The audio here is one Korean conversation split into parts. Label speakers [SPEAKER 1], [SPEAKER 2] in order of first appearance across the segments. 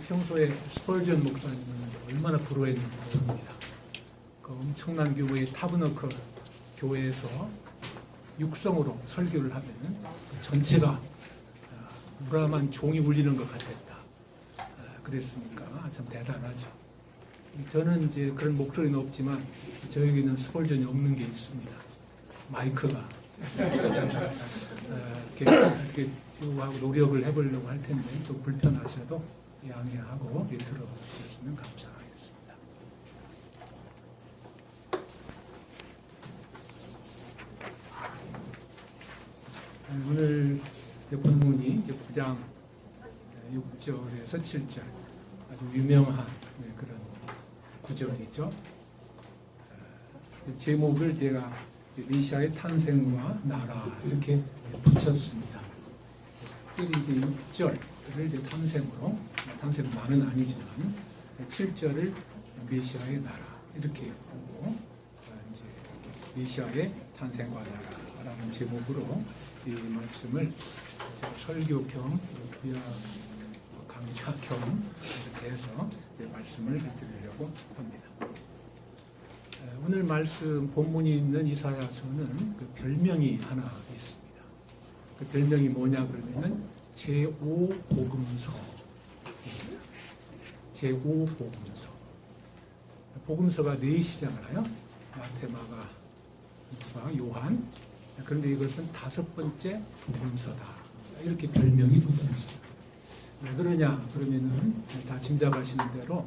[SPEAKER 1] 평소에 스펄전 목사님은 얼마나 부러워했는지 모릅니다. 그 엄청난 규모의 타버너클 교회에서 육성으로 설교를 하면 전체가 무람한 종이 울리는 것 같았다. 그랬으니까 참 대단하죠. 저는 이제 그런 목소리는 없지만 저에게는 스펄전이 없는 게 있습니다. 마이크가. 이렇게 하고 노력을 해보려고 할 텐데 또 불편하셔도 양해하고 들어주시면 감사하겠습니다. 오늘 본문이 9장 6절에서 7절 아주 유명한 그런 구절이죠. 제목을 제가 메시아의 탄생과 나라 이렇게 붙였습니다. 특별히 이제 6절을 이제 탄생만은 아니지만 7절을 메시아의 나라 이렇게 보고 이제 메시아의 탄생과 나라라는 제목으로 이 말씀을 설교 겸 구약 강좌 겸 이렇게 해서 말씀을 드리려고 합니다. 오늘 말씀 본문이 있는 이사야서는 그 별명이 하나 있습니다. 그 별명이 뭐냐 그러면은 제5복음서. 제5복음서. 복음서가 4시잖아요. 마태, 마가, 누가, 요한. 그런데 이것은 5번째 복음서다. 이렇게 별명이 붙어 있어요. 왜 그러냐 그러면은 다 짐작하시는 대로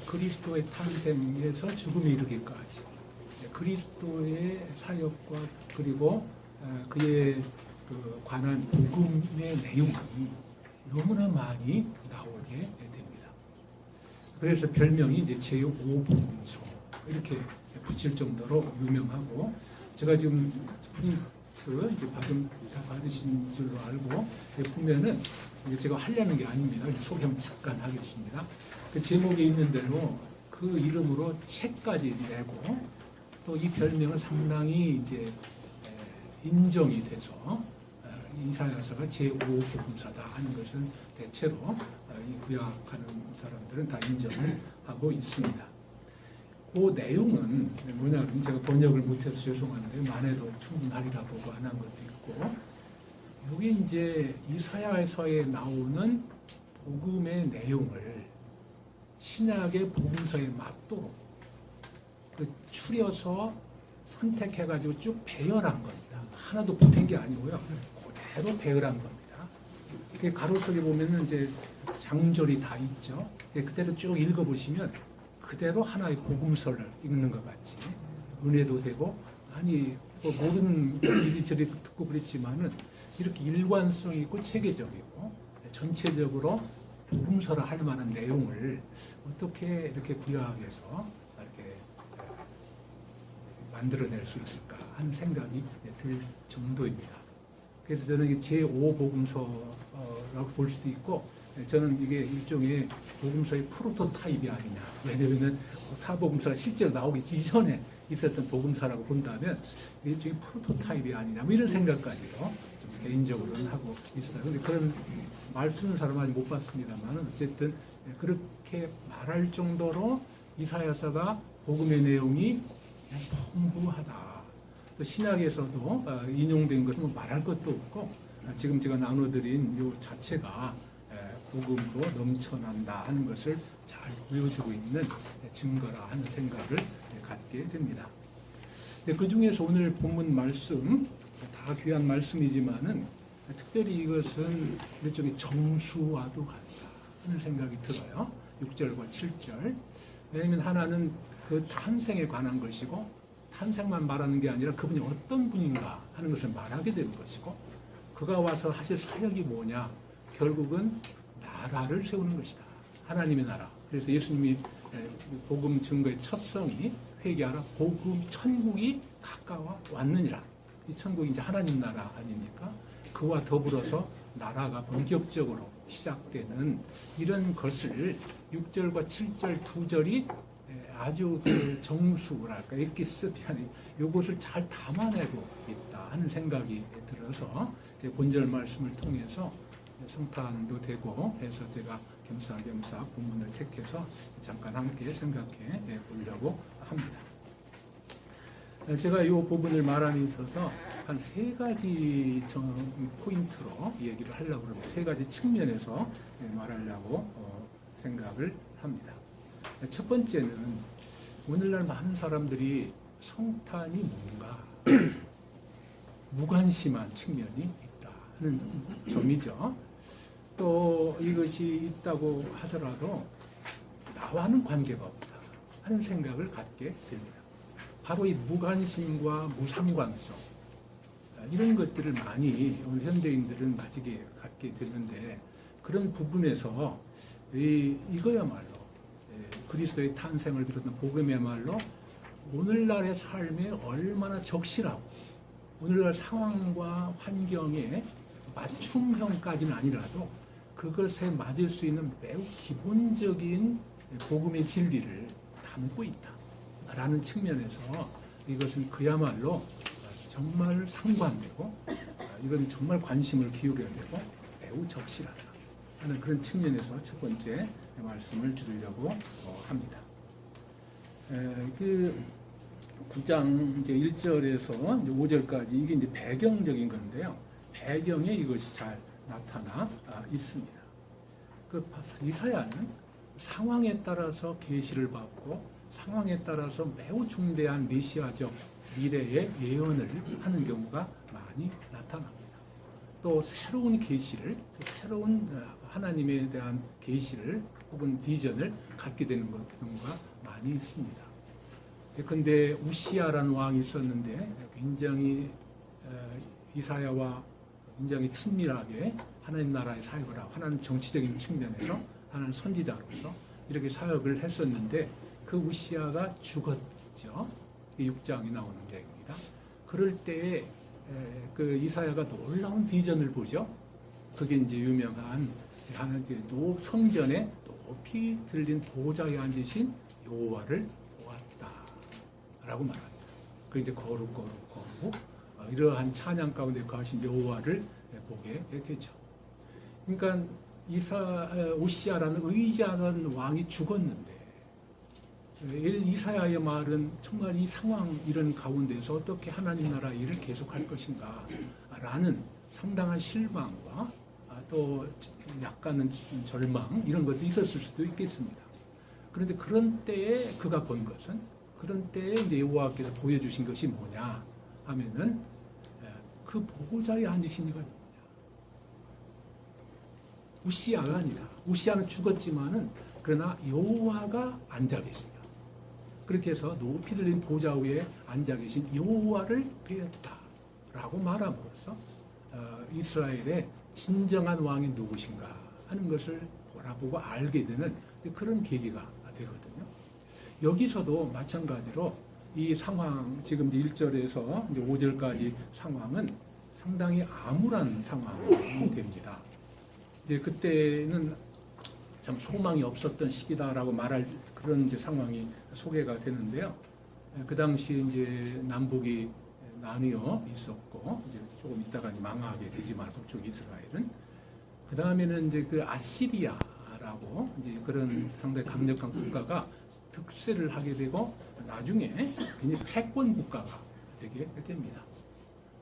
[SPEAKER 1] 그리스도의 탄생에서 죽음에 이르기까지 그리스도의 사역과 그리고 그에 관한 복음의 내용이 너무나 많이 나오게 됩니다. 그래서 별명이 이제 제5복음서 이렇게 붙일 정도로 유명하고 제가 지금 프린트 이제 방금 다 받으신 줄로 알고 보면은 제가 하려는 게 아닙니다. 소개만 잠깐 하겠습니다. 그 제목에 있는 대로 그 이름으로 책까지 내고 또 이 별명을 상당히 이제 인정이 돼서 이사야서가 제5복음서다 하는 것은 대체로 이 구약하는 사람들은 다 인정을 하고 있습니다. 그 내용은 뭐냐면 제가 번역을 못해서 죄송한데 만해도 충분하리라 보고 안 한 것도 있고 여기 이제 이사야서에 나오는 복음의 내용을 신약의 복음서에 맞도록 추려서 선택해가지고 쭉 배열한 겁니다. 하나도 보탠 게 아니고요. 그대로 배열한 겁니다. 이렇게 가로 속에 보면은 이제 장절이 다 있죠. 그대로 쭉 읽어보시면 그대로 하나의 복음서를 읽는 것 같이 은혜도 되고 아니 뭐 모든 이리저리 듣고 그랬지만은 이렇게 일관성 있고 체계적이고 전체적으로 복음서라 할 만한 내용을 어떻게 이렇게 구약에서 이렇게 만들어낼 수 있을까 하는 생각이 들 정도입니다. 그래서 저는 이게 제5복음서라고 볼 수도 있고 저는 이게 일종의 복음서의 프로토타입이 아니냐. 왜냐하면 사복음서가 실제로 나오기 이전에 있었던 복음서라고 본다면 일종의 프로토타입이 아니냐. 뭐 이런 생각까지도 좀 개인적으로는 하고 있어요. 근데 그런 말 쓰는 사람은 아직 못 봤습니다만 어쨌든 그렇게 말할 정도로 이사야서가 복음의 내용이 풍부하다. 또 신약에서도 인용된 것은 뭐 말할 것도 없고 지금 제가 나눠드린 이 자체가 복음으로 넘쳐난다 하는 것을 잘 보여주고 있는 증거라 하는 생각을 갖게 됩니다. 그 중에서 오늘 본문 말씀 다 귀한 말씀이지만은 특별히 이것은 일종의 정수와도 같다 하는 생각이 들어요. 6절과 7절. 왜냐하면 하나는 그 탄생에 관한 것이고 탄생만 말하는 게 아니라 그분이 어떤 분인가 하는 것을 말하게 되는 것이고 그가 와서 하실 사역이 뭐냐 결국은 나라를 세우는 것이다. 하나님의 나라. 그래서 예수님이 복음 증거의 첫 성이 회개하라. 복음 천국이 가까워 왔느니라. 이 천국이 이제 하나님 나라 아닙니까? 그와 더불어서 나라가 본격적으로 시작되는 이런 것을 6절과 7절 두 절이 아주 그 정수랄까 에키스피아니 이것을 잘 담아내고 있다 하는 생각이 들어서 본절 말씀을 통해서 성탄도 되고 해서 제가 겸사겸사 본문을 택해서 잠깐 함께 생각해 보려고 합니다. 제가 이 부분을 말함에 있어서 한 세 가지 포인트로 얘기를 하려고 합니다. 세 가지 측면에서 말하려고 생각을 합니다. 첫 번째는 오늘날 많은 사람들이 성탄이 뭔가 무관심한 측면이 있다는 점이죠. 또 이것이 있다고 하더라도 나와는 관계가 없다 하는 생각을 갖게 됩니다. 바로 이 무관심과 무상관성 이런 것들을 많이 오늘 현대인들은 가지게 갖게 되는데 그런 부분에서 이거야말로 그리스도의 탄생을 비롯한 복음이야말로 오늘날의 삶에 얼마나 적실하고 오늘날 상황과 환경에 맞춤형까지는 아니라도 그것에 맞을 수 있는 매우 기본적인 복음의 진리를 담고 있다라는 측면에서 이것은 그야말로 정말 상관되고 이건 정말 관심을 기울여야 되고 매우 적실하다 하는 그런 측면에서 첫 번째 말씀을 드리려고 합니다. 그 9장 이제 1절에서 이제 5절까지 이게 이제 배경적인 건데요. 배경에 이것이 잘 나타나 있습니다. 그 이사야는 상황에 따라서 계시를 받고 상황에 따라서 매우 중대한 메시아적 미래의 예언을 하는 경우가 많이 나타납니다. 또 새로운 계시를, 새로운 하나님에 대한 계시를 혹은 비전을 갖게 되는 경우가 많이 있습니다. 그런데 우시아라는 왕이 있었는데 굉장히 이사야와 굉장히 친밀하게 하나님 나라의 사역을 하고 하나님 정치적인 측면에서 하나님 선지자로서 이렇게 사역을 했었는데 그 우시아가 죽었죠. 6장이 나오는 내용입니다. 그럴 때에 그 이사야가 놀라운 비전을 보죠. 그게 이제 유명한 하나님의 성전에 높이 들린 보좌에 앉으신 여호와를 보았다라고 말합니다. 그 이제 거룩 이러한 찬양 가운데 거하신 여호와를 보게 되죠. 그러니까 오시아라는 의지하는 왕이 죽었는데 이사야의 말은 정말 이 상황 이런 가운데서 어떻게 하나님 나라 일을 계속할 것인가 라는 상당한 실망과 또 약간은 절망 이런 것도 있었을 수도 있겠습니다. 그런데 그런 때에 그가 본 것은 그런 때에 이제 여호와께서 보여주신 것이 뭐냐 하면은 그 보호자에 앉으신 이가 누구냐? 우시아가 아니라 우시아는 죽었지만은 그러나 여호와가 앉아 계신다. 그렇게 해서 높이 들린 보좌 위에 앉아 계신 여호와를 뵈었다라고 말함으로써 이스라엘의 진정한 왕이 누구신가 하는 것을 보라보고 알게 되는 그런 계기가 되거든요. 여기서도 마찬가지로 이 상황 지금 1절에서 5절까지 상황은 상당히 암울한 상황이 됩니다. 이제 그때는 참 소망이 없었던 시기다라고 말할 그런 이제 상황이 소개가 되는데요. 그 당시 이제 남북이 나뉘어 있었고 이제 조금 있다가 망하게 되지만 북쪽 이스라엘은 그 다음에는 이제 그 아시리아라고 이제 그런 상당히 강력한 국가가 득세를 하게 되고 나중에 굉장히 패권 국가가 되게 됩니다.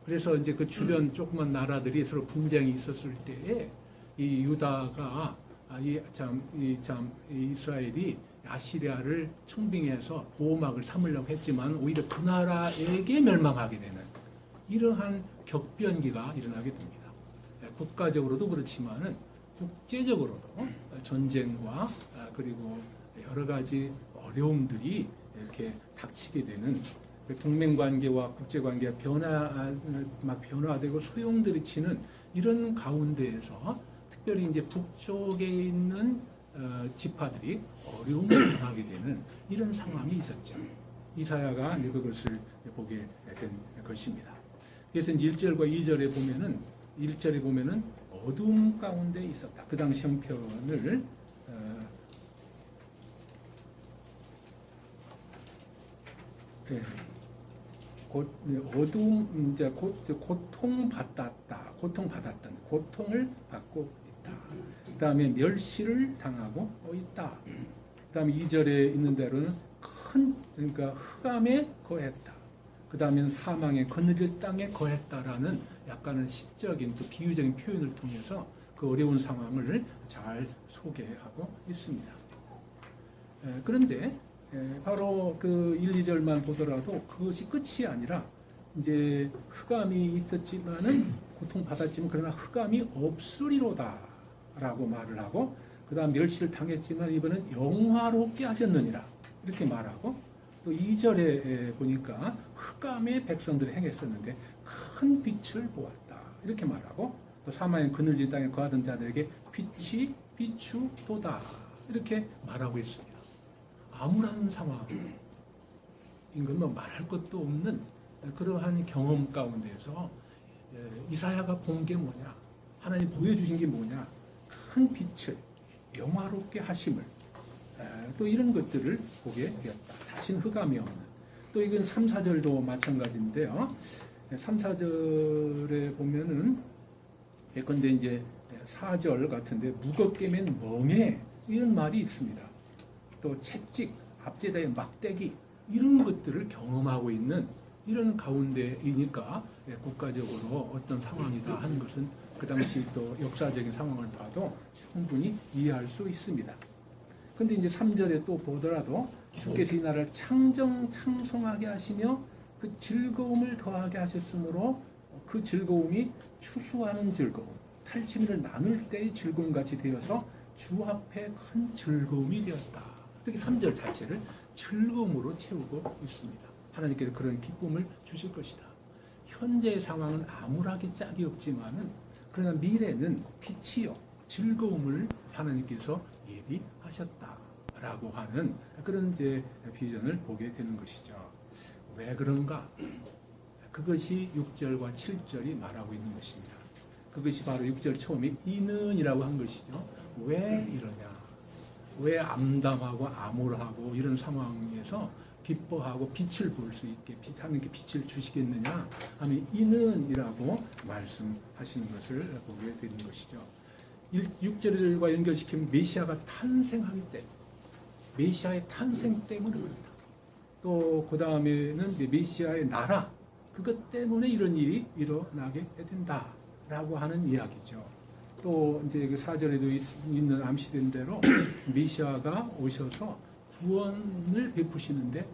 [SPEAKER 1] 그래서 이제 그 주변 조그만 나라들이 서로 분쟁이 있었을 때에 이 유다가 이스라엘이 아시리아를 청빙해서 보호막을 삼으려고 했지만 오히려 그 나라에게 멸망하게 되는 이러한 격변기가 일어나게 됩니다. 국가적으로도 그렇지만은 국제적으로도 전쟁과 그리고 여러 가지 어려움들이 이렇게 닥치게 되는 동맹 관계와 국제 관계가 변화되고 소용돌이 치는 이런 가운데에서 특별히 이제 북쪽에 있는 지파들이 어려움을 당하게 되는 이런 상황이 있었죠. 이사야가 그것을 보게 된 것입니다. 그래서 1절과 2절에 보면은 1절에 보면은 어둠 가운데 있었다. 그 당시 형편을 어둠 고통을 받고 있다. 그 다음에 멸시를 당하고 있다. 그 다음에 2절에 있는 대로는 그러니까 흑암에 거했다. 그 다음에는 사망의 거느릴 땅에 거했다라는 약간은 시적인 또 비유적인 표현을 통해서 그 어려운 상황을 잘 소개하고 있습니다. 그런데 바로 그 1, 2절만 보더라도 그것이 끝이 아니라 이제 흑암이 있었지만은 고통받았지만 그러나 흑암이 없으리로다 라고 말을 하고 그 다음 멸시를 당했지만 이번엔 영화롭게 하셨느니라 이렇게 말하고 또 2절에 보니까 흑암의 백성들이 행했었는데 큰 빛을 보았다 이렇게 말하고 또 사망의 그늘진 땅에 거하던 자들에게 빛이 비추도다 이렇게 말하고 있습니다. 암울한 상황인 건 뭐 말할 것도 없는 그러한 경험 가운데서 이사야가 본 게 뭐냐, 하나님 보여주신 게 뭐냐, 큰 빛을 영화롭게 하심을 또 이런 것들을 보게 되었다. 다시는 흑암이 없는. 또 이건 3, 4절도 마찬가지인데요. 3, 4절에 보면은 예컨대 이제 4절 같은데 무겁게 맨 멍에 이런 말이 있습니다. 또 채찍, 앞제다의 막대기 이런 것들을 경험하고 있는 이런 가운데이니까 국가적으로 어떤 상황이다 하는 것은 그 당시 또 역사적인 상황을 봐도 충분히 이해할 수 있습니다. 그런데 이제 3절에 또 보더라도 주께서 이 나라를 창성하게 하시며 그 즐거움을 더하게 하셨으므로 그 즐거움이 추수하는 즐거움, 탈취민을 나눌 때의 즐거움같이 되어서 주 앞에 큰 즐거움이 되었다. 이렇게 3절 자체를 즐거움으로 채우고 있습니다. 하나님께서 그런 기쁨을 주실 것이다. 현재의 상황은 암울하기 짝이 없지만은 그러나 미래는 빛이요 즐거움을 하나님께서 예비하셨다라고 하는 그런 이제 비전을 보게 되는 것이죠. 왜 그런가? 그것이 6절과 7절이 말하고 있는 것입니다. 그것이 바로 6절 처음에 이는이라고 한 것이죠. 왜 이러냐? 왜 암담하고 암울하고 이런 상황에서 기뻐하고 빛을 볼 수 있게 하나님께 빛을 주시겠느냐 하면 이는이라고 말씀하시는 것을 보게 되는 것이죠. 6절과 연결시키면 메시아가 탄생하기 때문에 메시아의 탄생 때문에 그렇다. 또 그 다음에는 이제 메시아의 나라 그것 때문에 이런 일이 일어나게 된다라고 하는 이야기죠. 또 이제 그 4절에도 있는 암시된 대로 메시아가 오셔서 구원을 베푸시는데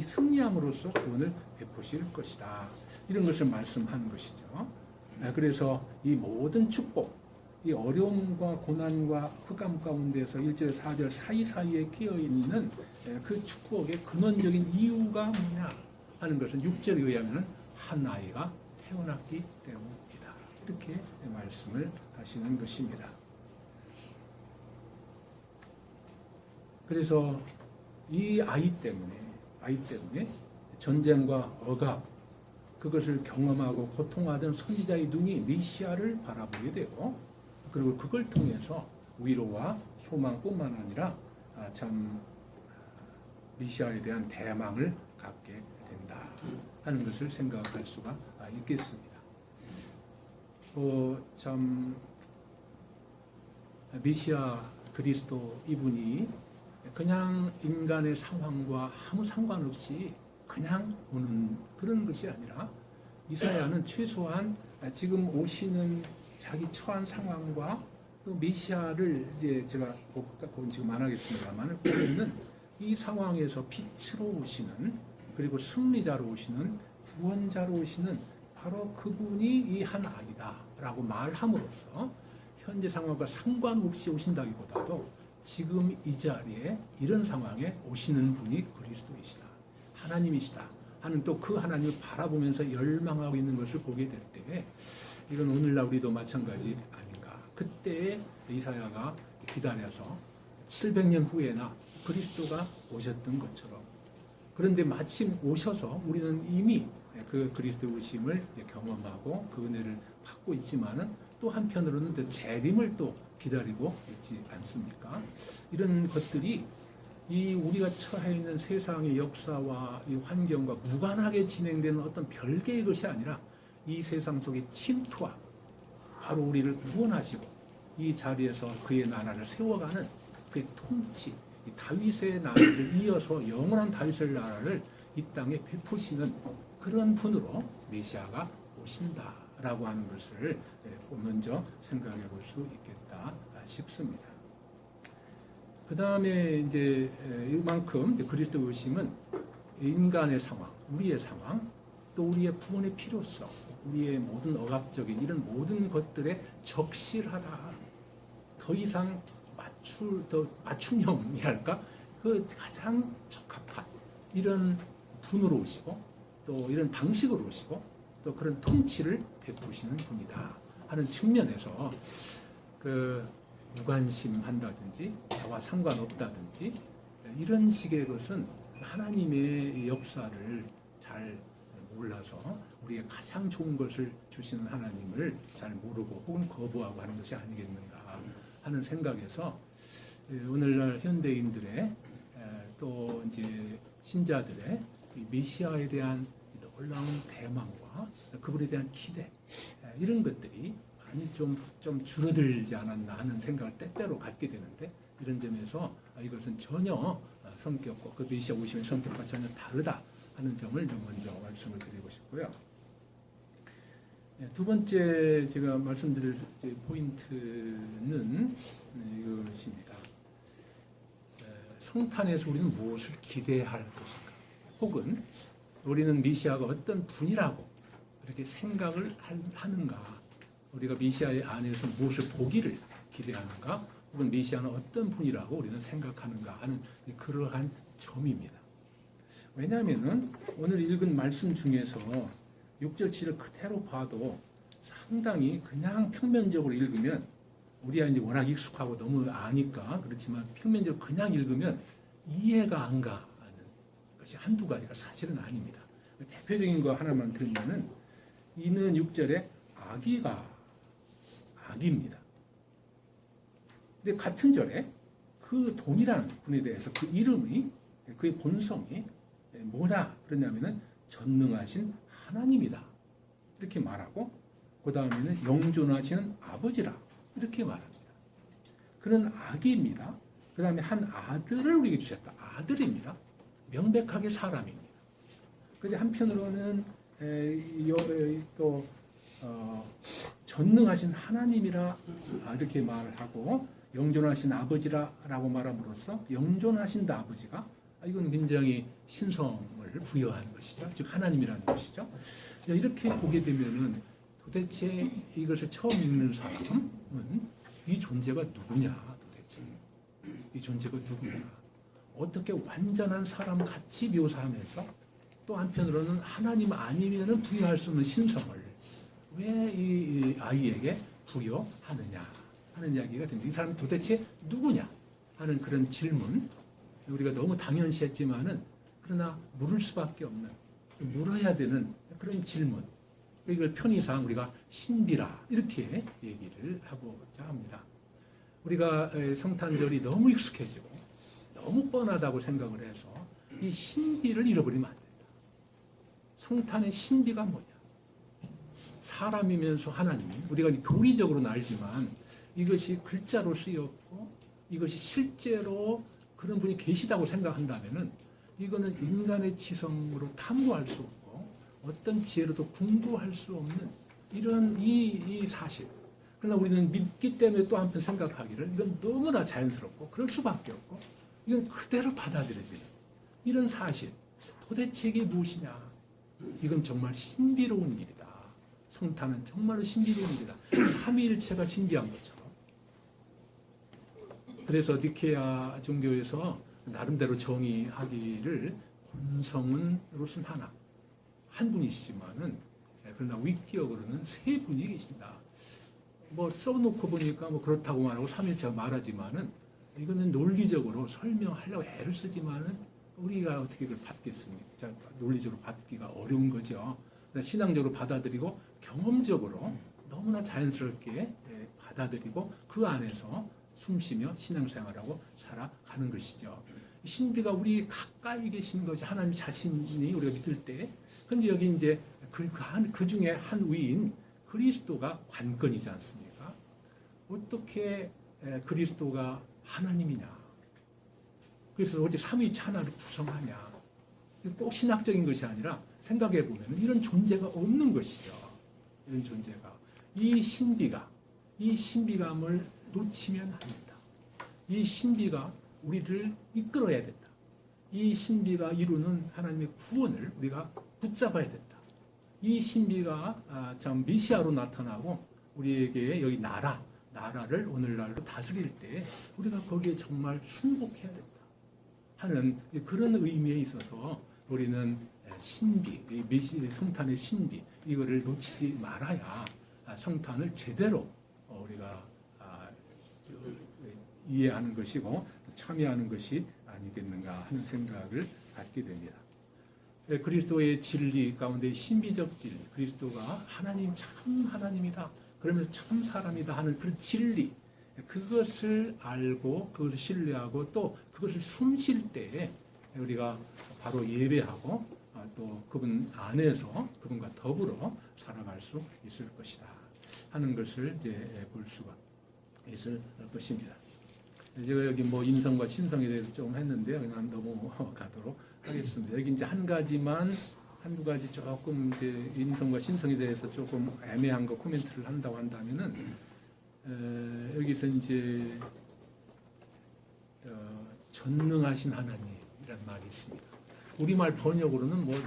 [SPEAKER 1] 승리함으로써 구원을 베푸실 것이다. 이런 것을 말씀하는 것이죠. 그래서 이 모든 축복, 이 어려움과 고난과 흑암 가운데서 1절, 4절 사이사이에 끼어있는 그 축복의 근원적인 이유가 뭐냐 하는 것은 6절에 의하면 한 아이가 태어났기 때문이다. 이렇게 말씀을 하시는 것입니다. 그래서 이 아이 때문에 전쟁과 억압 그것을 경험하고 고통하던 선지자의 눈이 메시아를 바라보게 되고 그리고 그걸 통해서 위로와 소망뿐만 아니라 참 메시아에 대한 대망을 갖게 된다 하는 것을 생각할 수가 있겠습니다. 참 메시아 그리스도 이분이 그냥 인간의 상황과 아무 상관없이 그냥 오는 그런 것이 아니라 이사야는 최소한 지금 오시는 자기 처한 상황과 또 메시아를 이제 제가 지금 안 하겠습니다만 보는 이 상황에서 빛으로 오시는 그리고 승리자로 오시는 구원자로 오시는 바로 그분이 이 한 아이다라고 말함으로써 현재 상황과 상관없이 오신다기보다도 지금 이 자리에 이런 상황에 오시는 분이 그리스도이시다. 하나님이시다. 하는 또 그 하나님을 바라보면서 열망하고 있는 것을 보게 될 때 이건 오늘날 우리도 마찬가지 아닌가. 그때 이사야가 기다려서 700년 후에나 그리스도가 오셨던 것처럼 그런데 마침 오셔서 우리는 이미 그 그리스도 오심을 경험하고 그 은혜를 받고 있지만은 또 한편으로는 또 재림을 또 기다리고 있지 않습니까? 이런 것들이 이 우리가 처해 있는 세상의 역사와 이 환경과 무관하게 진행되는 어떤 별개의 것이 아니라 이 세상 속에 침투와 바로 우리를 구원하시고 이 자리에서 그의 나라를 세워가는 그의 통치, 이 다윗의 나라를 이어서 영원한 다윗의 나라를 이 땅에 베푸시는 그런 분으로 메시아가 오신다라고 하는 것을 먼저 생각해 볼 수 있겠다 싶습니다. 그 다음에 이제 이만큼 그리스도 오심은 인간의 상황, 우리의 상황, 또 우리의 구원의 필요성, 우리의 모든 억압적인 이런 모든 것들에 적실하다. 더 이상 맞춤형이랄까? 그 가장 적합한 이런 분으로 오시고 또 이런 방식으로 오시고 또 그런 통치를 베푸시는 분이다 하는 측면에서 그 무관심한다든지 나와 상관없다든지 이런 식의 것은 하나님의 역사를 잘 몰라서 우리의 가장 좋은 것을 주시는 하나님을 잘 모르고 혹은 거부하고 하는 것이 아니겠는가 하는 생각에서 오늘날 현대인들의 또 이제 신자들의 메시아에 대한 놀라운 대망과 그분에 대한 기대 이런 것들이 많이 좀 줄어들지 않았나 하는 생각을 때때로 갖게 되는데 이런 점에서 이것은 전혀 성격과 그 메시아 오심의 성격과 전혀 다르다 하는 점을 좀 먼저 말씀을 드리고 싶고요. 두 번째 제가 말씀드릴 포인트는 이것입니다. 성탄에서 우리는 무엇을 기대할 것인가? 혹은 우리는 메시아가 어떤 분이라고 이렇게 생각을 하는가? 우리가 메시아 안에서 무엇을 보기를 기대하는가? 혹은 메시아는 어떤 분이라고 우리는 생각하는가 하는 그러한 점입니다. 왜냐하면 오늘 읽은 말씀 중에서 6절 7절 그대로 봐도 상당히 그냥 평면적으로 읽으면 우리가 이제 워낙 익숙하고 너무 아니까 그렇지만 평면적으로 그냥 읽으면 이해가 안 가는 것이 한두 가지가 사실은 아닙니다. 대표적인 거 하나만 들면은 이는 6절에 아기입니다. 근데 같은 절에 그 동일한 분에 대해서 그 이름이 그의 본성이 뭐냐 그러냐면은 전능하신 하나님이다 이렇게 말하고 그 다음에는 영존하시는 아버지라 이렇게 말합니다. 그는 아기입니다. 그 다음에 한 아들을 우리에게 주셨다. 아들입니다. 명백하게 사람입니다. 그런데 한편으로는 또 전능하신 하나님이라 이렇게 말을 하고 영존하신 아버지라라고 말함으로써 영존하신다 아버지가 이건 굉장히 신성을 부여하는 것이죠. 즉 하나님이라는 것이죠. 이렇게 보게 되면은 도대체 이것을 처음 읽는 사람은 이 존재가 누구냐 도대체 이 존재가 누구냐 어떻게 완전한 사람 같이 묘사하면서 또 한편으로는 하나님 아니면은 부여할 수 없는 신성을 왜 이 아이에게 부여하느냐 하는 이야기가 됩니다. 이 사람이 도대체 누구냐 하는 그런 질문 우리가 너무 당연시했지만은 그러나 물을 수밖에 없는 물어야 되는 그런 질문 이걸 편의상 우리가 신비라 이렇게 얘기를 하고자 합니다. 우리가 성탄절이 너무 익숙해지고 너무 뻔하다고 생각을 해서 이 신비를 잃어버리면 안 된다. 성탄의 신비가 뭐냐? 사람이면서 하나님 우리가 교리적으로는 알지만 이것이 글자로 쓰였고 이것이 실제로 그런 분이 계시다고 생각한다면은 이거는 인간의 지성으로 탐구할 수 없고 어떤 지혜로도 궁구할 수 없는 이런 이 사실. 그러나 우리는 믿기 때문에 또 한편 생각하기를 이건 너무나 자연스럽고 그럴 수밖에 없고 이건 그대로 받아들여지는 이런 사실. 도대체 이게 무엇이냐? 이건 정말 신비로운 일이다. 성탄은 정말로 신비로운 일이다. 삼위일체가 신비한 것처럼. 그래서 니케아 종교에서 나름대로 정의하기를 본성은으로서는 하나, 한 분이시지만은 그러나 위격으로는 세 분이 계신다. 뭐 써놓고 보니까 뭐 그렇다고 말하고 삼일체가 말하지만은 이거는 논리적으로 설명하려고 애를 쓰지만은 우리가 어떻게 그걸 받겠습니까? 논리적으로 받기가 어려운 거죠. 신앙적으로 받아들이고 경험적으로 너무나 자연스럽게 받아들이고 그 안에서 숨쉬며 신앙생활하고 살아가는 것이죠. 신비가 우리 가까이 계신 거죠. 하나님 자신이 우리가 믿을 때. 근데 여기 이제 그 중에 한 위인 그리스도가 관건이지 않습니까? 어떻게 그리스도가 하나님이냐? 그래서 어떻게 삼위일체 하나를 구성하냐? 꼭 신학적인 것이 아니라 생각해 보면 이런 존재가 없는 것이죠. 이런 존재가 이 신비감을 놓치면 안 된다. 이 신비가 우리를 이끌어야 된다. 이 신비가 이루는 하나님의 구원을 우리가 붙잡아야 된다. 이 신비가 참 메시아로 나타나고 우리에게 여기 나라를 오늘날로 다스릴 때 우리가 거기에 정말 순복해야 된다 하는 그런 의미에 있어서 우리는 신비, 메시아 성탄의 신비 이거를 놓치지 말아야 성탄을 제대로 우리가 이해하는 것이고 참여하는 것이 아니겠는가 하는 생각을 갖게 됩니다. 그리스도의 진리 가운데 신비적 진리, 그리스도가 하나님 참 하나님이다. 그러면서 참 사람이다 하는 그 진리, 그것을 알고 그것을 신뢰하고 또 그것을 숨쉴 때에 우리가 바로 예배하고 또 그분 안에서 그분과 더불어 살아갈 수 있을 것이다 하는 것을 이제 볼 수가 있을 것입니다. 제가 여기 뭐 인성과 신성에 대해서 좀 했는데요. 그냥 넘어가도록 하겠습니다. 여기 이제 한 두 가지 조금 이제 인성과 신성에 대해서 조금 애매한 거 코멘트를 한다고 한다면은 여기서 이제 전능하신 하나님이라는 말이 있습니다. 우리말 번역으로는 뭐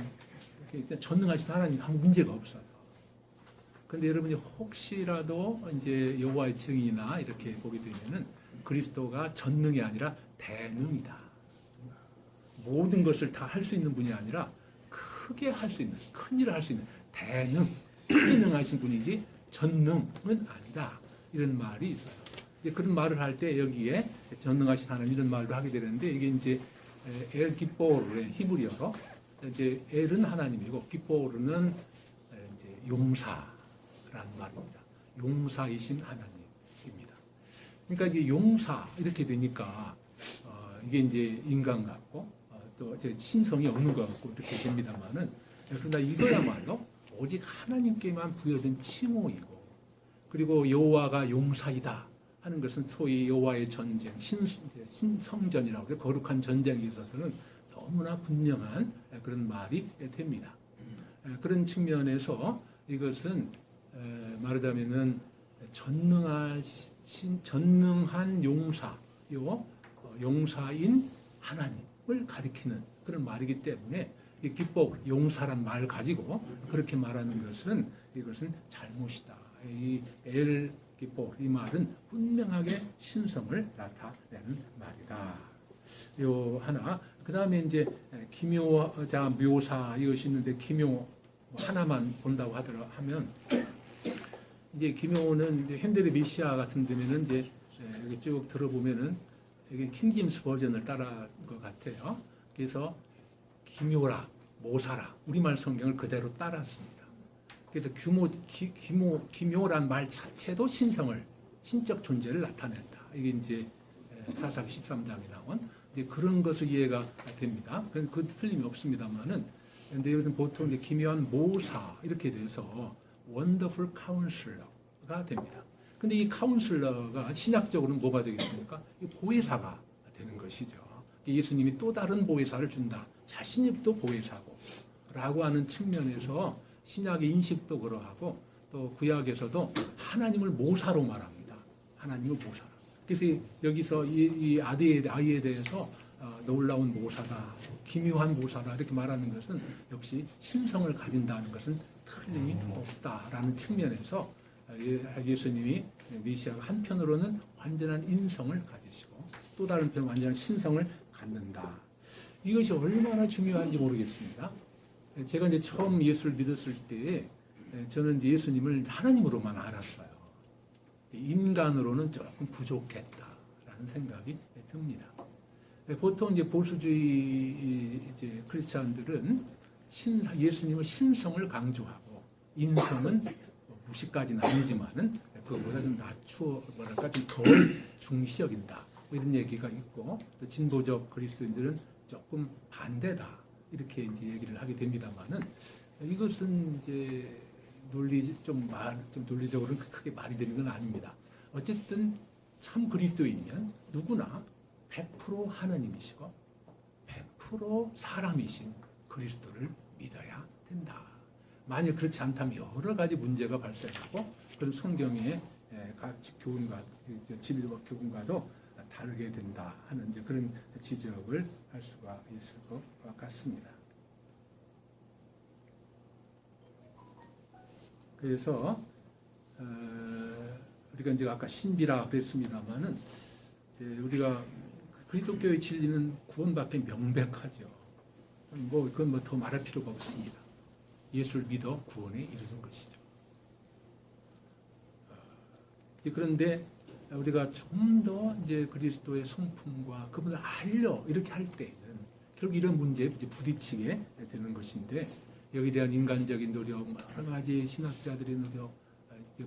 [SPEAKER 1] 이렇게 전능하신 하나님 아무 문제가 없어요. 근데 여러분이 혹시라도 이제 여호와의 증인이나 이렇게 보게 되면은 그리스도가 전능이 아니라 대능이다. 모든 것을 다 할 수 있는 분이 아니라 크게 할 수 있는, 큰 일을 할 수 있는 대능, 크게 능하신 분이지 전능은 아니다. 이런 말이 있어요. 이제 그런 말을 할 때 여기에 전능하신 하나님 이런 말을 하게 되는데 이게 이제 엘 기포르의 히브리어로 이제 엘은 하나님이고 기포르는 이제 용사라는 말입니다. 용사이신 하나님입니다. 그러니까 이제 용사 이렇게 되니까 이게 이제 인간 같고 또 이제 신성이 없는 것 같고 이렇게 됩니다만은 그러나 이거야말로 오직 하나님께만 부여된 칭호이고 그리고 여호와가 용사이다 하는 것은 소위 여호와의 전쟁, 신성전이라고 해서 거룩한 전쟁에 있어서는 너무나 분명한 그런 말이 됩니다. 그런 측면에서 이것은 말하자면은 전능한 용사인 하나님을 가리키는 그런 말이기 때문에 이 기뻐 용사란 말 가지고 그렇게 말하는 것은 이것은 잘못이다. 이 엘 기뻐 이 말은 분명하게 신성을 나타내는 말이다. 요 하나. 그 다음에 이제 기묘자 묘사 이것이 있는데 기묘 하나만 본다고 하면 이제 기묘는 이제 핸델의 메시아 같은 데면은 이제 여기 쭉 들어보면은 이게 킹제임스 버전을 따라한 것 같아요. 그래서 기묘라, 모사라 우리말 성경을 그대로 따랐습니다. 그래서 기묘란 말 자체도 신적 존재를 나타낸다. 이게 이제 사사기 13장에 나온 이제 그런 것을 이해가 됩니다. 그 틀림이 없습니다만은 근데 여기서 보통 이제 기묘한 모사 이렇게 돼서 원더풀 카운슬러가 됩니다. 근데 이 카운슬러가 신학적으로는 뭐가 되겠습니까? 이 보혜사가 되는 것이죠. 예수님이 또 다른 보혜사를 준다. 자신이 또 보혜사고 라고 하는 측면에서 신약의 인식도 그러하고 또 구약에서도 하나님을 모사로 말합니다. 하나님을 모사로. 그래서 여기서 이 아이에 대해서 놀라운 모사다, 기묘한 모사다 이렇게 말하는 것은 역시 신성을 가진다는 것은 틀림이 없다라는 측면에서 예수님이 메시아가 한편으로는 완전한 인성을 가지시고 또 다른 편은 완전한 신성을 갖는다. 이것이 얼마나 중요한지 모르겠습니다. 제가 이제 처음 예수를 믿었을 때 저는 이제 예수님을 하나님으로만 알았어요. 인간으로는 조금 부족했다라는 생각이 듭니다. 보통 이제 보수주의 이제 크리스찬들은 예수님을 신성을 강조하고 인성은 무시까지는 아니지만은 그거보다 좀 낮추어 뭐랄까 좀 덜 중시 여긴다 이런 얘기가 있고 또 진보적 그리스도인들은 조금 반대다 이렇게 이제 얘기를 하게 됩니다만은 이것은 이제 논리적으로는 크게 말이 되는 건 아닙니다. 어쨌든 참 그리스도인은 누구나 100% 하나님이시고 100% 사람이신 그리스도를 믿어야 된다. 만약 그렇지 않다면 여러 가지 문제가 발생하고 그런 성경의 각 교훈과 진리와 교훈과도 다르게 된다 하는 이제 그런 지적을 할 수가 있을 것 같습니다. 그래서 우리가 이제 아까 신비라 그랬습니다만은 우리가 그리스도교의 진리는 구원밖에 명백하죠. 그건 뭐 더 말할 필요가 없습니다. 예수를 믿어 구원에 이르는 것이죠. 그런데 우리가 좀 더 이제 그리스도의 성품과 그분을 알려 이렇게 할 때에는 결국 이런 문제에 부딪히게 되는 것인데 여기에 대한 인간적인 노력, 여러 가지 신학자들의 노력,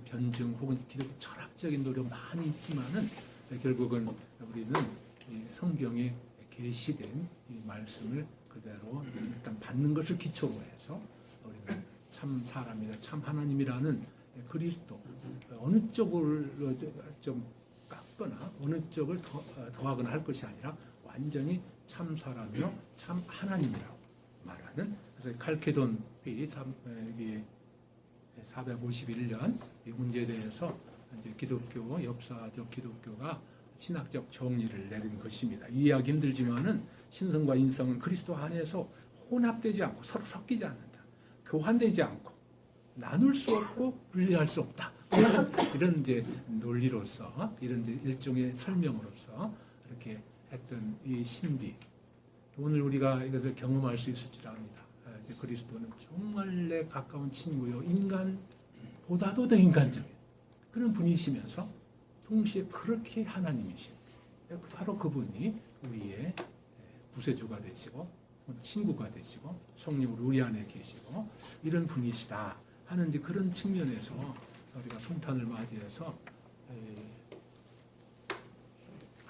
[SPEAKER 1] 변증 혹은 기독교 철학적인 노력 많이 있지만은 결국은 우리는 성경에 계시된 이 말씀을 그대로 일단 받는 것을 기초로 해서 우리는 참 사람이다, 참 하나님이라는 그리스도 어느 쪽을 좀 깎거나 어느 쪽을 더하거나 할 것이 아니라 완전히 참 사람이요 참 하나님이라고 말하는 그래서 칼케돈 회의 451년 이 문제에 대해서 이제 기독교 역사적 기독교가 신학적 정리를 내린 것입니다. 이해하기 힘들지만은 신성과 인성은 그리스도 안에서 혼합되지 않고 서로 섞이지 않는다. 교환되지 않고 나눌 수 없고 분리할 수 없다. 이런 이제 논리로서 이런 이제 일종의 설명으로서 이렇게 했던 이 신비. 오늘 우리가 이것을 경험할 수 있을 줄 압니다. 그리스도는 정말 내 가까운 친구요 인간보다도 더 인간적인 그런 분이시면서 동시에 그렇게 하나님이신 바로 그분이 우리의 구세주가 되시고 친구가 되시고 성령으로 우리 안에 계시고 이런 분이시다 하는 이제 그런 측면에서 우리가 성탄을 맞이해서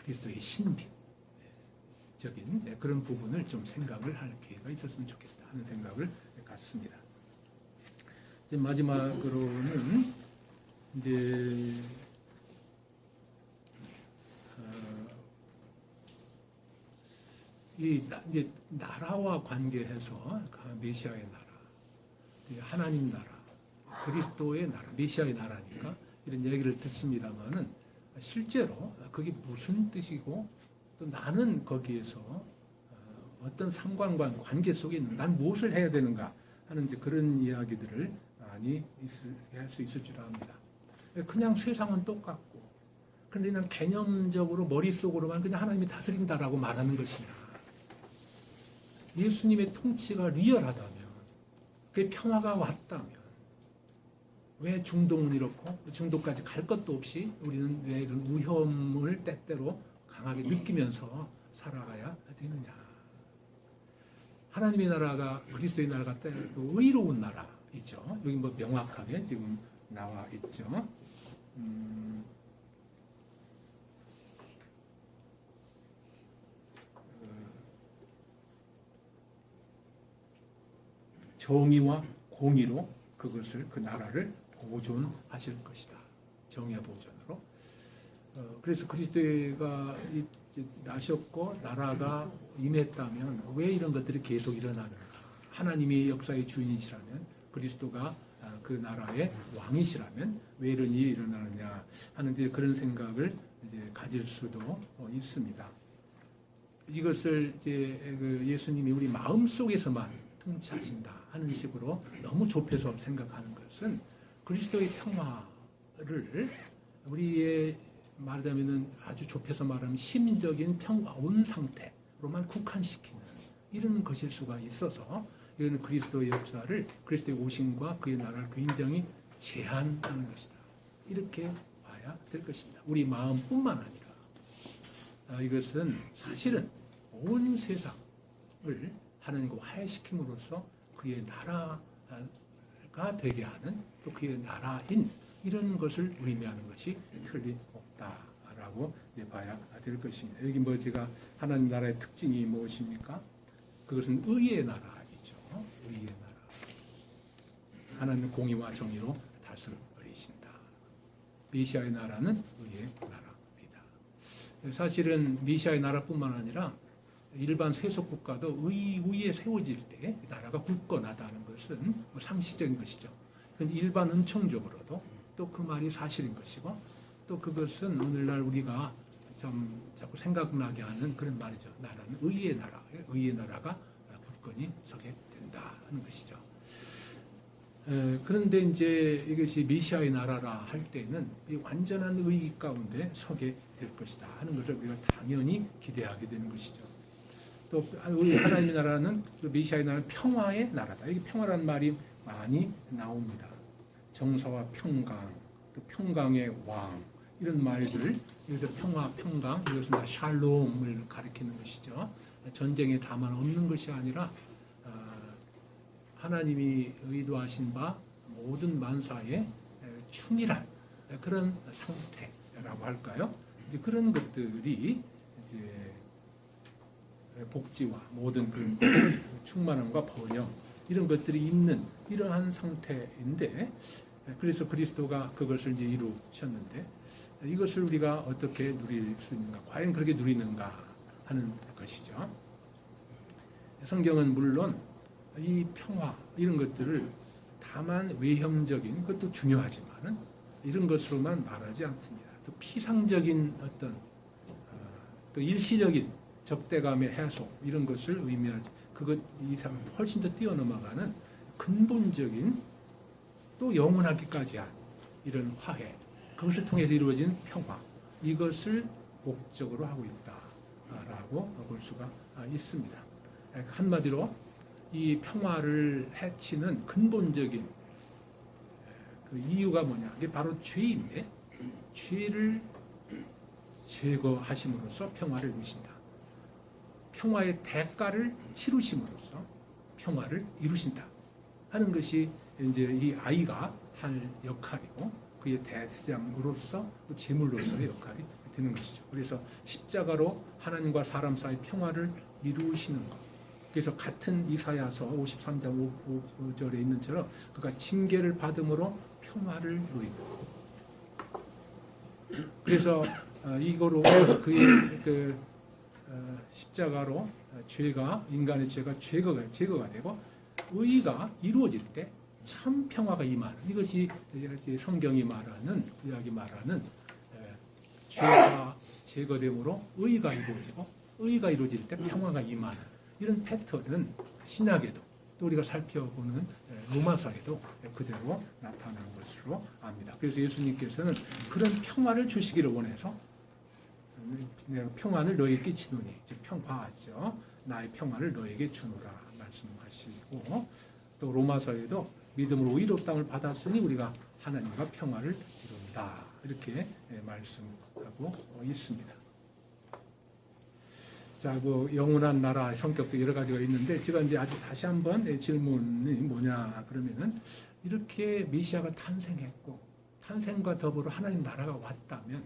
[SPEAKER 1] 그리스도의 신비적인 그런 부분을 좀 생각을 할 기회가 있었으면 좋겠다 하는 생각을 갖습니다. 이제 마지막으로는 이제 이제 나라와 관계해서 메시아의 나라, 하나님 나라, 그리스도의 나라, 메시아의 나라니까 이런 얘기를 듣습니다만은 실제로 그게 무슨 뜻이고 또 나는 거기에서 어떤 상관과 관계 속에 있는 난 무엇을 해야 되는가 하는 이제 그런 이야기들을 많이 할 수 있을 줄 압니다. 그냥 세상은 똑같고 그런데 난 개념적으로 머릿속으로만 그냥 하나님이 다스린다라고 말하는 것이냐. 예수님의 통치가 리얼하다면 그게 평화가 왔다면 왜 중동은 이렇고 중동까지 갈 것도 없이 우리는 왜 이런 위험을 때때로 강하게 느끼면서 살아가야 되느냐. 하나님의 나라가 그리스도의 나라가 때로 의로운 나라이죠. 여기 뭐 명확하게 지금 나와 있죠. 정의와 공의로 그것을 그 나라를 보존하실 것이다. 정의와 보존으로. 그래서 그리스도가 나셨고 나라가 임했다면 왜 이런 것들이 계속 일어나는가? 하나님이 역사의 주인이시라면 그리스도가 그 나라의 왕이시라면 왜 이런 일이 일어나느냐 하는 이제 그런 생각을 이제 가질 수도 있습니다. 이것을 이제 그 예수님이 우리 마음 속에서만 통치하신다 하는 식으로 너무 좁혀서 생각하는 것은 그리스도의 평화를 우리의 말하자면은 아주 좁혀서 말하면 심적인 평화온 상태로만 국한시키는 이런 것일 수가 있어서 이거는 그리스도의 역사를 그리스도의 오심과 그의 나라를 굉장히 제한하는 것이다. 이렇게 봐야 될 것입니다. 우리 마음뿐만 아니라 이것은 사실은 온 세상을 하나님과 화해시킴으로써 그의 나라가 되게 하는 또 그의 나라인 이런 것을 의미하는 것이 틀림없다라고 봐야 될 것입니다. 여기 뭐 제가 하나님 나라의 특징이 무엇입니까? 그것은 의의 나라이죠. 의의 나라. 하나님은 공의와 정의로 다스리신다. 메시아의 나라는 의의 나라입니다. 사실은 메시아의 나라뿐만 아니라 일반 세속 국가도 의에 세워질 때 나라가 굳건하다는 것은 상시적인 것이죠. 그건 일반 은총적으로도 또 그 말이 사실인 것이고, 또 그것은 오늘날 우리가 좀 자꾸 생각나게 하는 그런 말이죠. 나라는 의의 나라, 의의 나라가 굳건히 서게 된다 하는 것이죠. 그런데 이제 이것이 메시아의 나라라 할 때는 이 완전한 의 가운데 서게 될 것이다 하는 것을 우리가 당연히 기대하게 되는 것이죠. 또 우리 하나님의 나라는 메시아의 나라는 평화의 나라다. 이게 평화라는 말이 많이 나옵니다. 정사와 평강, 또 평강의 왕, 이런 말들, 여기서 평화, 평강, 이것은 다 샬롬을 가리키는 것이죠. 전쟁에 다만 없는 것이 아니라 하나님이 의도하신 바 모든 만사에 충실한 그런 상태라고 할까요? 이제 그런 것들이 이제 복지와 모든 그 충만함과 번영 이런 것들이 있는 이러한 상태인데, 그래서 그리스도가 그것을 이제 이루셨는데 이것을 우리가 어떻게 누릴 수 있는가, 과연 그렇게 누리는가 하는 것이죠. 성경은 물론 이 평화 이런 것들을 다만 외형적인 것도 중요하지만은 이런 것으로만 말하지 않습니다. 또 피상적인 어떤 또 일시적인 적대감의 해소 이런 것을 의미하지, 그것 이상 훨씬 더 뛰어넘어가는 근본적인 또 영원하기까지 한 이런 화해, 그것을 통해 이루어진 평화, 이것을 목적으로 하고 있다라고 볼 수가 있습니다. 한마디로 이 평화를 해치는 근본적인 그 이유가 뭐냐? 이게 바로 죄인데, 죄를 제거하심으로써 평화를 이루신다. 평화의 대가를 치르심으로써 평화를 이루신다 하는 것이 이제 이 아이가 할 역할이고, 그의 대장으로서 또 제물로서의 역할이 되는 것이죠. 그래서 십자가로 하나님과 사람 사이 평화를 이루시는 것. 그래서 같은 이사야서 53장 5절에 있는 처럼 그가 징계를 받음으로 평화를 누리고, 그래서 이거로 그의 그 십자가로 죄가, 인간의 죄가 제거가 되고 의가 이루어질 때 참 평화가 임하는, 이것이 성경이 말하는, 구약이 말하는 죄가 제거됨으로 의가 이루어지고, 의가 이루어질 때 평화가 임하는 이런 패턴은 신약에도 또 우리가 살펴보는 로마서에도 그대로 나타나는 것으로 압니다. 그래서 예수님께서는 그런 평화를 주시기를 원해서 내가 평안을 너에게 끼치노니, 즉 평화하죠. 나의 평화를 너에게 주노라 말씀하시고, 또 로마서에도 믿음으로 의롭다함을 받았으니 우리가 하나님과 평화를 이룬다 이렇게 말씀하고 있습니다. 자, 뭐 영원한 나라 성격도 여러 가지가 있는데, 제가 이제 아직 다시 한번 질문이 뭐냐 그러면은, 이렇게 메시아가 탄생했고 탄생과 더불어 하나님 나라가 왔다면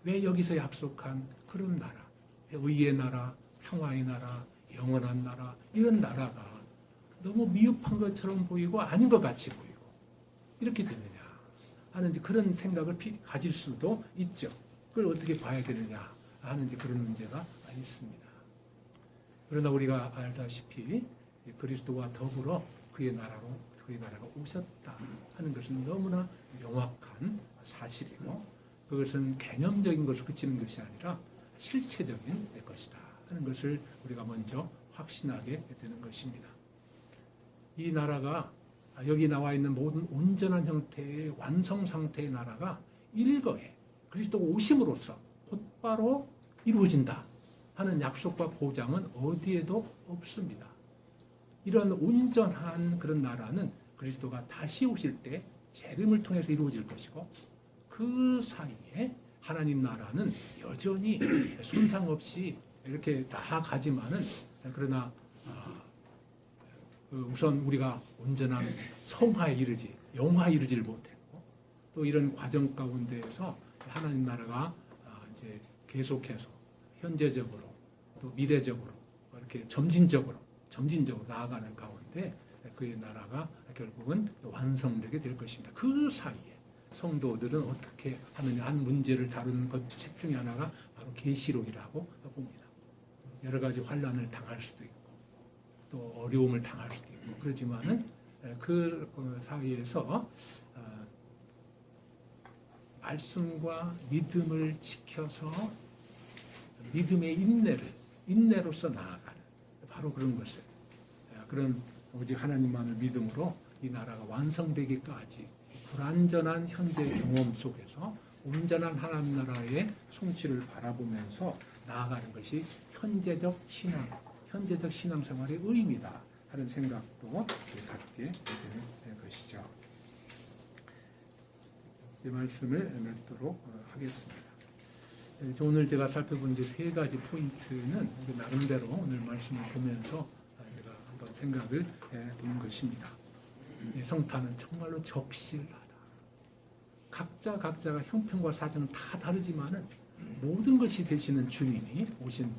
[SPEAKER 1] 왜 여기서 약속한 그런 나라, 의의 나라, 평화의 나라, 영원한 나라, 이런 나라가 너무 미흡한 것처럼 보이고 아닌 것 같이 보이고 이렇게 되느냐 하는 그런 생각을 가질 수도 있죠. 그걸 어떻게 봐야 되느냐 하는 그런 문제가 있습니다. 그러나 우리가 알다시피 그리스도와 더불어 그의 나라가 오셨다 하는 것은 너무나 명확한 사실이고, 그것은 개념적인 것을 그치는 것이 아니라 실체적인 것이다 하는 것을 우리가 먼저 확신하게 되는 것입니다. 이 나라가, 여기 나와 있는 모든 온전한 형태의 완성 상태의 나라가 일거에 그리스도가 오심으로써 곧바로 이루어진다 하는 약속과 보장은 어디에도 없습니다. 이런 온전한 그런 나라는 그리스도가 다시 오실 때 재림을 통해서 이루어질 것이고, 그 사이에 하나님 나라는 여전히 손상 없이 이렇게 나아가지만은, 그러나 우선 우리가 온전한 성화에 이르지, 영화에 이르지를 못했고, 또 이런 과정 가운데에서 하나님 나라가 이제 계속해서 현재적으로 또 미래적으로 이렇게 점진적으로 나아가는 가운데 그의 나라가 결국은 완성되게 될 것입니다. 그 사이에 성도들은 어떻게 하느냐 한 문제를 다루는 것 책 중에 하나가 바로 계시록이라고 봅니다. 여러 가지 환난을 당할 수도 있고 또 어려움을 당할 수도 있고 그러지만은 그 사이에서 말씀과 믿음을 지켜서 믿음의 인내로서 나아가는 바로 그런 것을 그런 오직 하나님만을 믿음으로 이 나라가 완성되기까지 불완전한 현재 경험 속에서 온전한 하나님 나라의 성취를 바라보면서 나아가는 것이 현재적 신앙생활의 의미다 하는 생각도 갖게 되는 것이죠. 이 말씀을 맺도록 하겠습니다. 오늘 제가 살펴본 이제 세 가지 포인트는 나름대로 오늘 말씀을 보면서 제가 한번 생각을 해본 것입니다. 성탄은 정말로 적실하다. 각자가 형편과 사정은 다 다르지만은 모든 것이 되시는 주님이 오신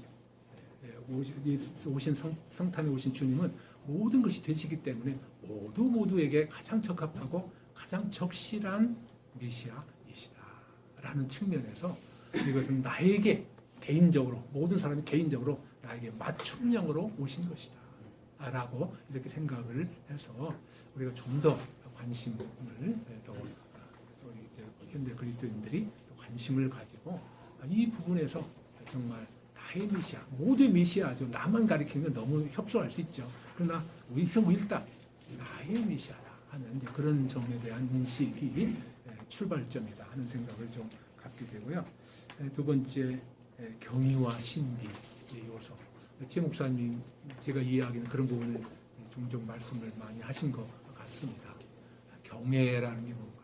[SPEAKER 1] 성탄에 오신 주님은 모든 것이 되시기 때문에 모두에게 가장 적합하고 가장 적실한 메시아이시다라는 측면에서 이것은 나에게 개인적으로 모든 사람이 개인적으로 나에게 맞춤형으로 오신 것이다 라고 이렇게 생각을 해서 우리가 좀 더 관심을 더 현대 그리스도인들이 관심을 가지고 이 부분에서 정말 나의 메시아, 모두의 메시아죠. 나만 가리키면 너무 협소할 수 있죠. 그러나 일단 나의 메시아다 하는 그런 점에 대한 인식이 출발점이다 하는 생각을 좀 갖게 되고요. 두 번째 경의와 신비 요소. 제 목사님 제가 이해하기는 그런 부분을 종종 말씀을 많이 하신 것 같습니다. 경외라는 게 뭔가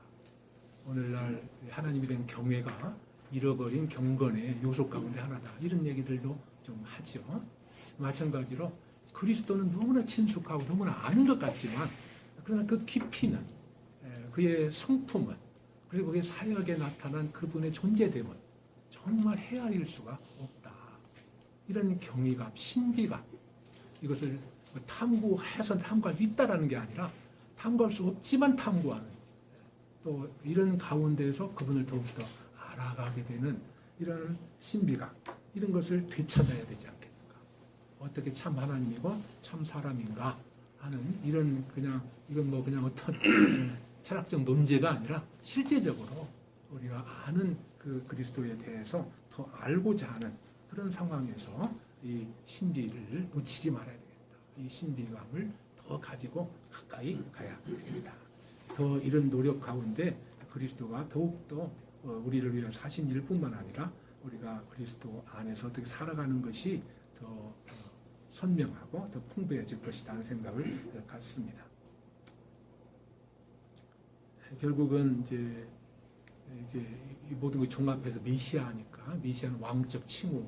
[SPEAKER 1] 오늘날 하나님에 대한 경외가 잃어버린 경건의 요소 가운데 하나다 이런 얘기들도 좀 하죠. 마찬가지로 그리스도는 너무나 친숙하고 너무나 아는 것 같지만 그러나 그 깊이는 그의 성품은 그리고 그의 사역에 나타난 그분의 존재됨은 정말 헤아릴 수가 없다. 이런 경이감, 신비감 이것을 탐구해서 탐구할 수 있다라는 게 아니라 탐구할 수 없지만 탐구하는 또 이런 가운데에서 그분을 더욱더 알아가게 되는 이런 신비감 이런 것을 되찾아야 되지 않겠는가. 어떻게 참 하나님이고 참 사람인가 하는 이런 이건 그냥 어떤 철학적 논제가 아니라 실제적으로 우리가 아는 그 그리스도에 대해서 더 알고자 하는 그런 상황에서 이 신비를 놓치지 말아야 되겠다. 이 신비감을 더 가지고 가까이 가야 됩니다. 더 이런 노력 가운데 그리스도가 더욱더 우리를 위해서 하신 일뿐만 아니라 우리가 그리스도 안에서 어떻게 살아가는 것이 더 선명하고 더 풍부해질 것이다 하는 생각을 갖습니다. 결국은 이제 이 모든 걸 종합해서 메시아니까 메시아는 왕적 칭호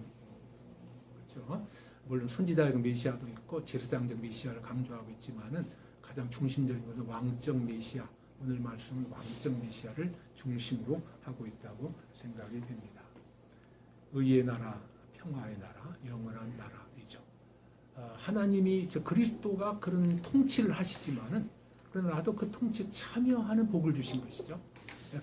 [SPEAKER 1] 그렇죠. 물론 선지자적 메시아도 있고 제사장적 메시아를 강조하고 있지만은 가장 중심적인 것은 왕적 메시아. 오늘 말씀은 왕적 메시아를 중심으로 하고 있다고 생각이 됩니다. 의의 나라, 평화의 나라, 영원한 나라이죠. 하나님이 그리스도가 그런 통치를 하시지만은 그러나 나도 그 통치에 참여하는 복을 주신 것이죠.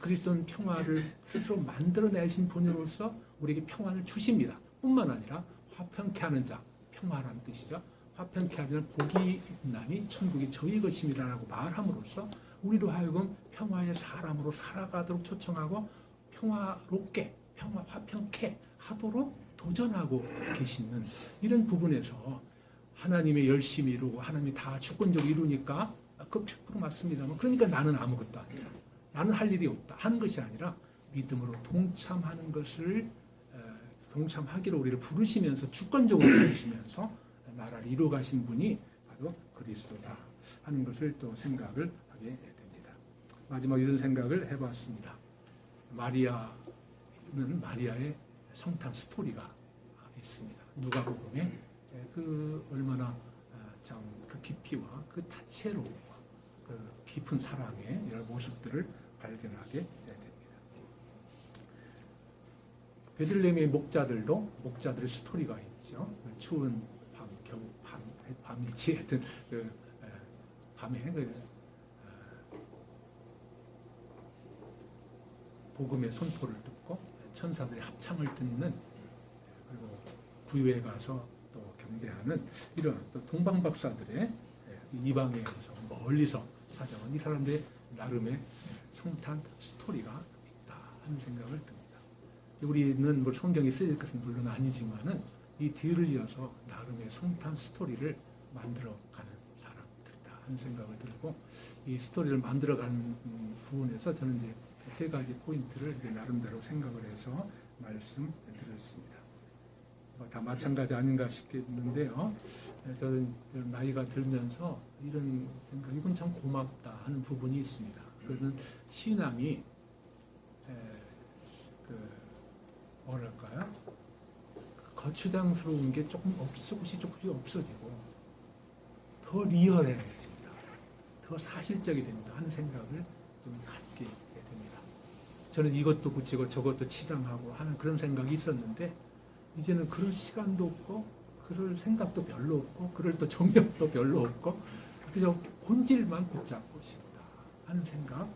[SPEAKER 1] 그리스도는 평화를 스스로 만들어내신 분으로서 우리에게 평화를 주십니다. 뿐만 아니라 화평케 하는 자, 평화라는 뜻이죠. 화평케 하는 복이 있나니 천국이 저희 것임이라고 말함으로써 우리로 하여금 평화의 사람으로 살아가도록 초청하고 평화롭게, 화평케 하도록 도전하고 계시는 이런 부분에서 하나님의 열심히 이루고 하나님이 다 주권적으로 이루니까 그 100% 맞습니다만 그러니까 나는 아무것도 아니다. 나는 할 일이 없다 하는 것이 아니라 믿음으로 동참하는 것을 동참하기로 우리를 부르시면서 주권적으로 부르시면서 나라를 이루어 가신 분이 바로 그리스도다 하는 것을 또 생각을 하게 됩니다. 마지막 이런 생각을 해봤습니다. 마리아의 성탄 스토리가 있습니다. 누가복음에 그 얼마나 참 그 깊이와 그 다채로움과 그 깊은 사랑의 이런 모습들을 발견하게 됩니다. 베들레헴의 목자들의 스토리가 있죠. 추운 밤일지 하여튼 밤에 복음의 선포를 듣고 천사들의 합창을 듣는, 그리고 구유에 가서 또 경배하는 이런 또 동방박사들의 이방에서 멀리서 찾아온 이 사람들의 나름의 성탄 스토리가 있다 하는 생각을 듭니다. 우리는 뭐 성경에 쓰일 것은 물론 아니지만은 이 뒤를 이어서 나름의 성탄 스토리를 만들어가는 사람들이다 하는 생각을 들고, 이 스토리를 만들어가는 부분에서 저는 이제 세 가지 포인트를 이제 나름대로 생각을 해서 말씀드렸습니다. 다 마찬가지 아닌가 싶겠는데요. 저는 나이가 들면서 이런 생각, 이건 참 고맙다 하는 부분이 있습니다. 그것은 신앙이 뭐랄까요? 거추장스러운 게 조금씩 없어지고 더 리얼해집니다. 더 사실적이 된다 하는 생각을 좀 갖게 됩니다. 저는 이것도 붙이고 저것도 치장하고 하는 그런 생각이 있었는데, 이제는 그럴 시간도 없고 그럴 생각도 별로 없고 그럴 또 정력도 별로 없고 그저 본질만 붙잡고 싶다 하는 생각,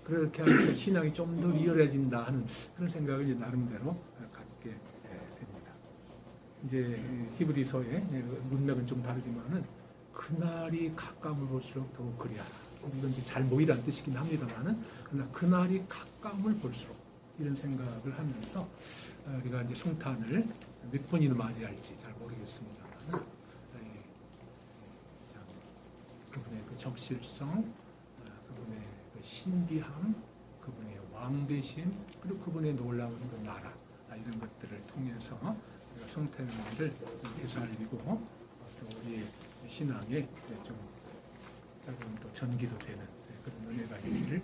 [SPEAKER 1] 그렇게 하면서 신앙이 좀 더 리얼해진다 하는 그런 생각을 이제 나름대로 갖게 됩니다. 이제 히브리서의 문맥은 좀 다르지만은 그날이 가까움을 볼수록 더욱 그리하라. 이건 이제 잘 모이라는 뜻이긴 합니다만은, 그러나 그날이 가까움을 볼수록 이런 생각을 하면서 우리가 이제 성탄을 몇 번이나 맞이할지 잘 모르겠습니다만, 그분의 그 적실성, 그분의 그 신비함, 그분의 왕되심, 그리고 그분의 놀라운 그 나라, 이런 것들을 통해서 우리가 성탄을 되살리고 또 우리의 신앙에 좀 또 전기도 되는 그런 은혜가 있기를